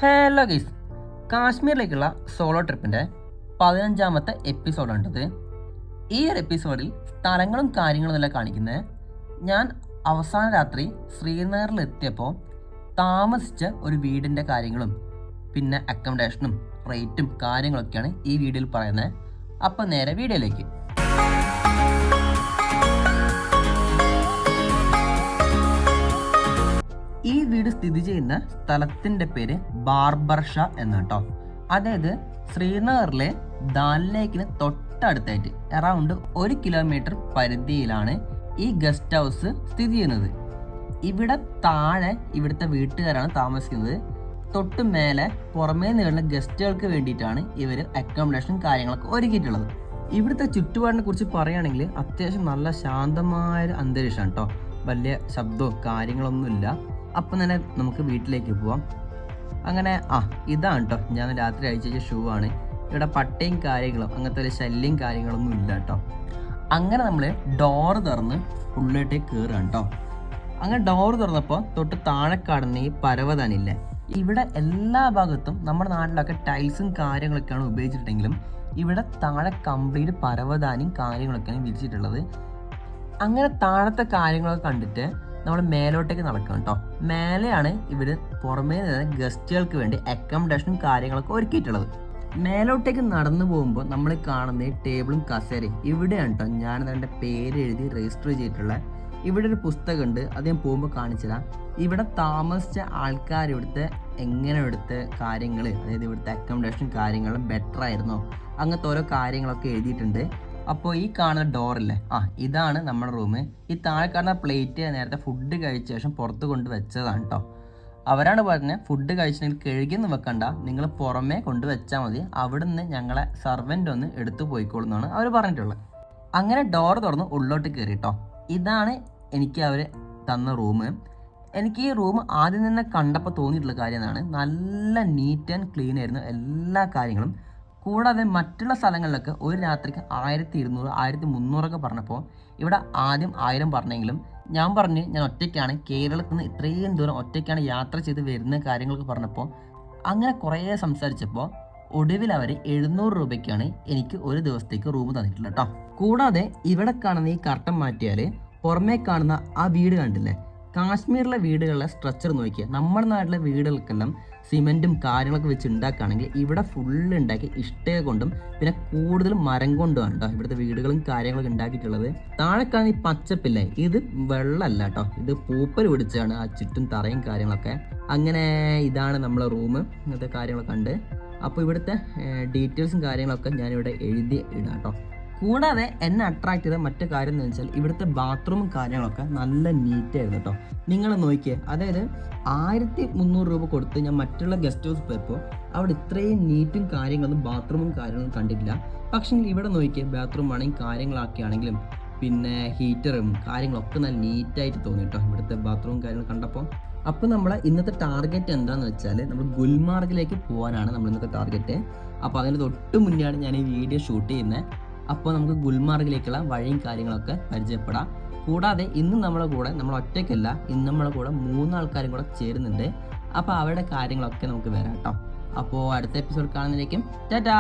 Hello guys, കാശ്മീരിലേക്കുള്ള solo ട്രിപ്പിൻ്റെ 15ാമത്തെ എപ്പിസോഡാണിത്. ഈ ഒരു എപ്പിസോഡിൽ സ്ഥലങ്ങളും കാര്യങ്ങളും എല്ലാം കാണിക്കുന്നത് ഞാൻ അവസാന രാത്രി ശ്രീനഗറിലെത്തിയപ്പോൾ താമസിച്ച ഒരു വീടിൻ്റെ കാര്യങ്ങളും പിന്നെ അക്കോമഡേഷനും റേറ്റും കാര്യങ്ങളൊക്കെയാണ് ഈ വീഡിയോയിൽ പറയുന്നത്. അപ്പോൾ നേരെ വീഡിയോയിലേക്ക്. ഈ വീട് സ്ഥിതി ചെയ്യുന്ന സ്ഥലത്തിൻ്റെ പേര് ബാർബർ ഷാ എന്നാട്ടോ. അതായത് ശ്രീനഗറിലെ ദാൽ ലേക്കിന് തൊട്ടടുത്തായിട്ട് അറൗണ്ട് 1 കിലോമീറ്റർ പരിധിയിലാണ് ഈ ഗസ്റ്റ് ഹൗസ് സ്ഥിതി ചെയ്യുന്നത്. ഇവിടെ താഴെ ഇവിടുത്തെ വീട്ടുകാരാണ് താമസിക്കുന്നത്. തൊട്ട് മേലെ പുറമേ നിന്നുള്ള ഗസ്റ്റുകൾക്ക് വേണ്ടിയിട്ടാണ് ഇവർ അക്കോമഡേഷൻ കാര്യങ്ങളൊക്കെ ഒരുക്കിയിട്ടുള്ളത്. ഇവിടുത്തെ ചുറ്റുപാടിനെ കുറിച്ച് പറയുകയാണെങ്കിൽ അത്യാവശ്യം നല്ല ശാന്തമായൊരു അന്തരീക്ഷമാണ് കേട്ടോ. വലിയ ശബ്ദവും കാര്യങ്ങളൊന്നുമില്ല. അപ്പം തന്നെ നമുക്ക് വീട്ടിലേക്ക് പോവാം. അങ്ങനെ ഇതാണ് കേട്ടോ ഞാൻ രാത്രി അഴിച്ച ഷൂ ആണ്. ഇവിടെ പട്ടയും കാര്യങ്ങളും അങ്ങനത്തെ ഒരു ശല്യം കാര്യങ്ങളൊന്നും ഇല്ല കേട്ടോ. അങ്ങനെ നമ്മൾ ഡോറ് തുറന്ന് ഉള്ളിലേക്ക് കയറുകയാണ് കേട്ടോ. അങ്ങനെ ഡോറ് തുറന്നപ്പോൾ തൊട്ട് താഴെ കാണുന്ന ഈ പരവതാനില്ലേ, ഇവിടെ എല്ലാ ഭാഗത്തും നമ്മുടെ നാട്ടിലൊക്കെ ടൈൽസും കാര്യങ്ങളൊക്കെയാണ് ഉപയോഗിച്ചിട്ടുണ്ടെങ്കിലും ഇവിടെ താഴെ കംപ്ലീറ്റ് പരവതാനിയും കാര്യങ്ങളൊക്കെയാണ് വിരിച്ചിട്ടുള്ളത്. അങ്ങനെ താഴത്തെ കാര്യങ്ങളൊക്കെ കണ്ടിട്ട് നമ്മൾ മേലോട്ടേക്ക് നടക്കണം കേട്ടോ. മേലെയാണ് ഇവർ പുറമേ നിന്ന് ഗസ്റ്റുകൾക്ക് വേണ്ടി അക്കോമഡേഷനും കാര്യങ്ങളൊക്കെ ഒരുക്കിയിട്ടുള്ളത്. മേലോട്ടേക്ക് നടന്നു പോകുമ്പോൾ നമ്മൾ കാണുന്ന ടേബിളും കസേരയും ഇവിടെയാണ് കേട്ടോ ഞാൻ എൻ്റെ പേര് എഴുതി രജിസ്റ്റർ ചെയ്തിട്ടുള്ള. ഇവിടെ ഒരു പുസ്തകമുണ്ട്, അത് ഞാൻ പോകുമ്പോൾ കാണിച്ചുതരാം. ഇവിടെ താമസിച്ച ആൾക്കാർ ഇവിടുത്തെ കാര്യങ്ങൾ, അതായത് ഇവിടുത്തെ അക്കോമഡേഷൻ കാര്യങ്ങൾ ബെറ്റർ ആയിരുന്നോ അങ്ങനത്തെ ഓരോ കാര്യങ്ങളൊക്കെ എഴുതിയിട്ടുണ്ട്. അപ്പോൾ ഈ കാണുന്ന ഡോറില്ലേ, ഇതാണ് നമ്മുടെ റൂം. ഈ താഴെ കാണുന്ന പ്ലേറ്റ് നേരത്തെ ഫുഡ് കഴിച്ച ശേഷം പുറത്ത് കൊണ്ട് വെച്ചതാണ് കേട്ടോ. അവരാണ് പറഞ്ഞത് ഫുഡ് കഴിച്ചിട്ടുണ്ടെങ്കിൽ കഴുകിയൊന്നും വെക്കണ്ട, നിങ്ങൾ പുറമേ കൊണ്ട് വെച്ചാൽ മതി, അവിടെ നിന്ന് ഞങ്ങളെ സർവൻ്റ് ഒന്ന് എടുത്തു പോയിക്കോളുന്നാണ് അവർ പറഞ്ഞിട്ടുള്ളത്. അങ്ങനെ ഡോർ തുറന്ന് ഉള്ളോട്ട് കയറി കേട്ടോ. ഇതാണ് എനിക്ക് അവർ തന്ന റൂം. എനിക്ക് ഈ റൂം ആദ്യം തന്നെ കണ്ടപ്പോൾ തോന്നിയിട്ടുള്ള കാര്യം എന്നാണ്, നല്ല നീറ്റ് ആൻഡ് ക്ലീൻ ആയിരുന്നു എല്ലാ കാര്യങ്ങളും. കൂടാതെ മറ്റുള്ള സ്ഥലങ്ങളിലൊക്കെ ഒരു രാത്രിക്ക് 1200 1300 പറഞ്ഞപ്പോൾ ഇവിടെ ആദ്യം 1000 പറഞ്ഞെങ്കിലും ഞാൻ ഒറ്റയ്ക്കാണ്, കേരളത്തിൽ നിന്ന് ഇത്രയും ദൂരം ഒറ്റയ്ക്കാണ് യാത്ര ചെയ്ത് വരുന്ന കാര്യങ്ങളൊക്കെ പറഞ്ഞപ്പോൾ അങ്ങനെ കുറേ സംസാരിച്ചപ്പോൾ ഒടുവിൽ അവർ 700 രൂപയ്ക്കാണ് എനിക്ക് ഒരു ദിവസത്തേക്ക് റൂം തന്നിട്ടുള്ളത് കേട്ടോ. കൂടാതെ ഇവിടെ കാണുന്ന ഈ കർട്ടൻ മാറ്റിയാൽ പുറമേ കാണുന്ന ആ വീട് കണ്ടില്ലേ, കാശ്മീരിലെ വീടുകളിലെ സ്ട്രക്ചർ നോക്കിയാൽ നമ്മുടെ നാട്ടിലെ വീടുകൾക്കെല്ലാം സിമെൻറ്റും കാര്യങ്ങളൊക്കെ വെച്ച് ഉണ്ടാക്കുകയാണെങ്കിൽ ഇവിടെ ഫുള്ള് ഉണ്ടാക്കി ഇഷ്ടിക കൊണ്ടും പിന്നെ കൂടുതലും മരം കൊണ്ടുമാണ് കേട്ടോ ഇവിടുത്തെ വീടുകളും കാര്യങ്ങളൊക്കെ ഉണ്ടാക്കിയിട്ടുള്ളത്. താഴെ കാണുന്ന ഈ പച്ചപ്പില്ലേ, ഇത് വെള്ളമല്ല കേട്ടോ, ഇത് പൂപ്പൽ പിടിച്ചാണ് ആ ചുറ്റും തറയും കാര്യങ്ങളൊക്കെ. അങ്ങനെ ഇതാണ് നമ്മളെ റൂം, ഇങ്ങനത്തെ കാര്യങ്ങളൊക്കെ ഉണ്ട്. അപ്പോൾ ഇവിടുത്തെ ഡീറ്റെയിൽസും കാര്യങ്ങളൊക്കെ ഞാനിവിടെ എഴുതി ഇടാം കേട്ടോ. കൂടാതെ എന്നെ അട്രാക്ട് ചെയ്ത മറ്റു കാര്യം എന്ന് വെച്ചാൽ ഇവിടുത്തെ ബാത്റൂമും കാര്യങ്ങളൊക്കെ നല്ല നീറ്റായിരുന്നു കേട്ടോ. നിങ്ങൾ നോക്കിയേ, അതായത് 1300 രൂപ കൊടുത്ത് ഞാൻ മറ്റുള്ള ഗസ്റ്റ് ഹൗസ് പോയപ്പോൾ അവിടെ ഇത്രയും നീറ്റും കാര്യങ്ങളൊന്നും ബാത്റൂമും കാര്യങ്ങളും കണ്ടിട്ടില്ല. പക്ഷേ ഇവിടെ നോക്കിയേ, ബാത്റൂം ആണെങ്കിലും കാര്യങ്ങളൊക്കെയാണെങ്കിലും പിന്നെ ഹീറ്ററും കാര്യങ്ങളൊക്കെ നല്ല നീറ്റായിട്ട് തോന്നി കേട്ടോ ഇവിടുത്തെ ബാത്റൂമും കാര്യങ്ങളും കണ്ടപ്പോൾ. അപ്പോൾ നമ്മളെ ഇന്നത്തെ ടാർഗറ്റ് എന്താണെന്ന് വെച്ചാൽ നമ്മൾ ഗുൽമാർഗിലേക്ക് പോകാനാണ് നമ്മൾ ഇന്നത്തെ ടാർഗറ്റ്. അപ്പോൾ അതിന് തൊട്ട് മുന്നെയാണ് ഞാൻ ഈ വീഡിയോ ഷൂട്ട് ചെയ്യുന്നത്. അപ്പോൾ നമുക്ക് ഗുൽമാർഗിലേക്കുള്ള വഴിയും കാര്യങ്ങളൊക്കെ പരിചയപ്പെടാം. കൂടാതെ ഇന്ന് നമ്മളെ കൂടെ നമ്മൾ ഒറ്റയ്ക്കല്ല, ഇന്ന് നമ്മളെ കൂടെ 3 ആൾക്കാരും കൂടെ ചേരുന്നുണ്ട്. അപ്പോൾ അവരുടെ കാര്യങ്ങളൊക്കെ നമുക്ക് വരാം കേട്ടോ. അപ്പോൾ അടുത്ത എപ്പിസോഡ് കാണുന്നതിലേക്കും ടാറ്റാ.